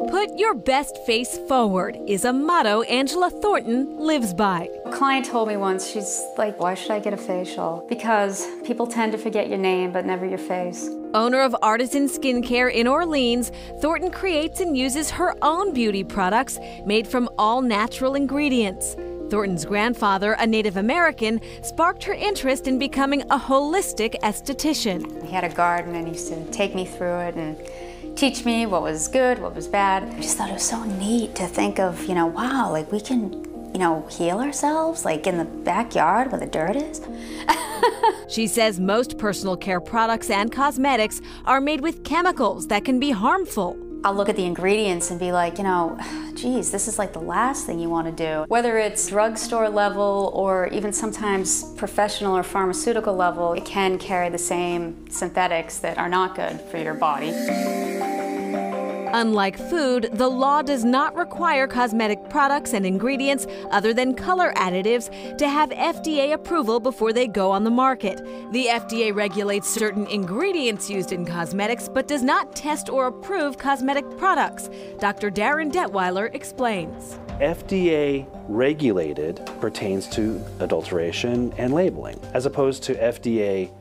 Put your best face forward is a motto Angela Thornton lives by. A client told me once, she's like, why should I get a facial? Because people tend to forget your name, but never your face. Owner of Artisan Skincare in Orleans, Thornton creates and uses her own beauty products made from all natural ingredients. Thornton's grandfather, a Native American, sparked her interest in becoming a holistic esthetician. He had a garden and he used to take me through it and teach me what was good, what was bad. I just thought it was so neat to think of, wow, like we can, heal ourselves, like in the backyard where the dirt is. She says most personal care products and cosmetics are made with chemicals that can be harmful. I'll look at the ingredients and be like, geez, this is like the last thing you want to do. Whether it's drugstore level or even sometimes professional or pharmaceutical level, it can carry the same synthetics that are not good for your body. Unlike food, the law does not require cosmetic products and ingredients other than color additives to have FDA approval before they go on the market. The FDA regulates certain ingredients used in cosmetics but does not test or approve cosmetic products. Dr. Darren Detweiler explains. FDA regulated pertains to adulteration and labeling, as opposed to FDA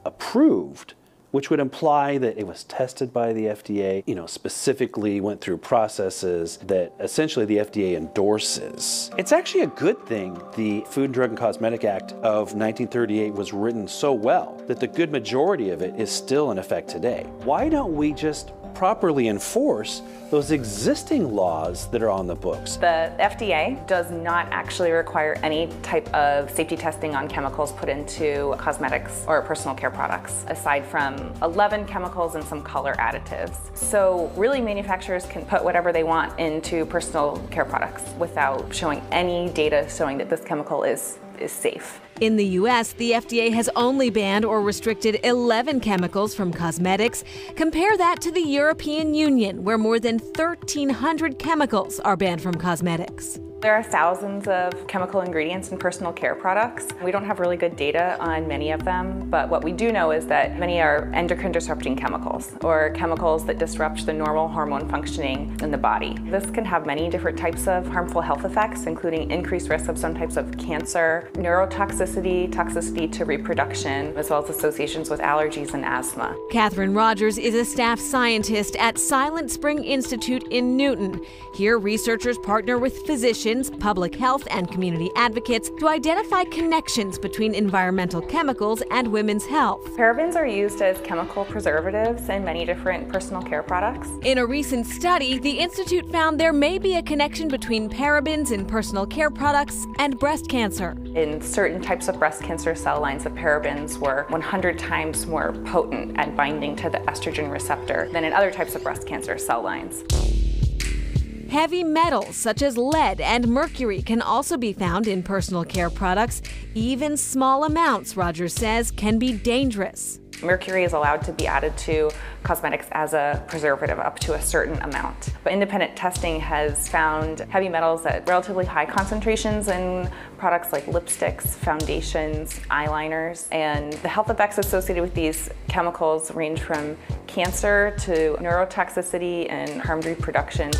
approved, which would imply that it was tested by the FDA, specifically went through processes that essentially the FDA endorses. It's actually a good thing the Food and Drug and Cosmetic Act of 1938 was written so well that the good majority of it is still in effect today. Why don't we just properly enforce those existing laws that are on the books? The FDA does not actually require any type of safety testing on chemicals put into cosmetics or personal care products, aside from 11 chemicals and some color additives. So really manufacturers can put whatever they want into personal care products without showing any data showing that this chemical is safe. In the U.S., the FDA has only banned or restricted 11 chemicals from cosmetics. Compare that to the European Union, where more than 1,300 chemicals are banned from cosmetics. There are thousands of chemical ingredients in personal care products. We don't have really good data on many of them, but what we do know is that many are endocrine disrupting chemicals, or chemicals that disrupt the normal hormone functioning in the body. This can have many different types of harmful health effects, including increased risk of some types of cancer, neurotoxicity, toxicity to reproduction, as well as associations with allergies and asthma. Catherine Rogers is a staff scientist at Silent Spring Institute in Newton. Here, researchers partner with physicians, public health, and community advocates to identify connections between environmental chemicals and women's health. Parabens are used as chemical preservatives in many different personal care products. In a recent study, the Institute found there may be a connection between parabens in personal care products and breast cancer. In certain types of breast cancer cell lines, the parabens were 100 times more potent at binding to the estrogen receptor than in other types of breast cancer cell lines. Heavy metals such as lead and mercury can also be found in personal care products. Even small amounts, Rogers says, can be dangerous. Mercury is allowed to be added to cosmetics as a preservative up to a certain amount. But independent testing has found heavy metals at relatively high concentrations in products like lipsticks, foundations, eyeliners, and the health effects associated with these chemicals range from cancer to neurotoxicity and harmed reproduction.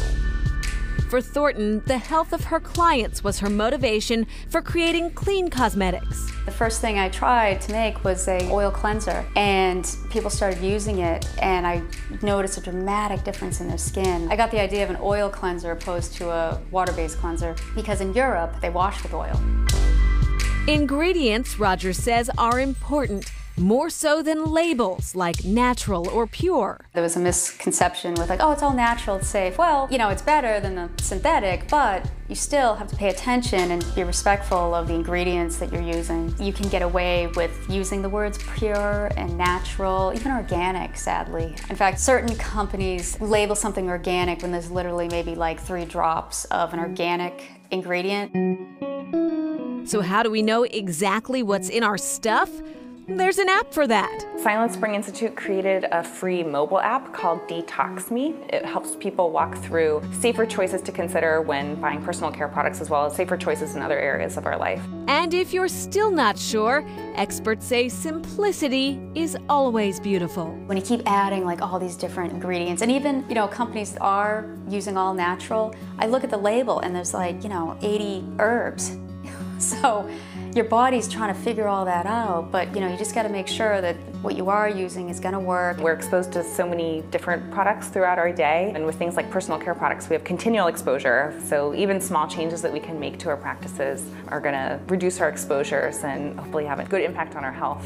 For Thornton, the health of her clients was her motivation for creating clean cosmetics. The first thing I tried to make was an oil cleanser, and people started using it, and I noticed a dramatic difference in their skin. I got the idea of an oil cleanser opposed to a water-based cleanser because in Europe, they wash with oil. Ingredients, Rogers says, are important, more so than labels like natural or pure. There was a misconception with oh, it's all natural, it's safe. Well, it's better than the synthetic, but you still have to pay attention and be respectful of the ingredients that you're using. You can get away with using the words pure and natural, even organic, sadly. In fact, certain companies label something organic when there's literally maybe 3 drops of an organic ingredient. So how do we know exactly what's in our stuff? there's an app for that. Silent Spring Institute created a free mobile app called Detox Me. It helps people walk through safer choices to consider when buying personal care products, as well as safer choices in other areas of our life. And if you're still not sure, experts say simplicity is always beautiful. When you keep adding like all these different ingredients, and even, companies are using all natural, I look at the label and there's like, 80 herbs. So your body's trying to figure all that out, but you just got to make sure that what you are using is going to work. We're exposed to so many different products throughout our day, and with things like personal care products, we have continual exposure. So even small changes that we can make to our practices are going to reduce our exposures and hopefully have a good impact on our health.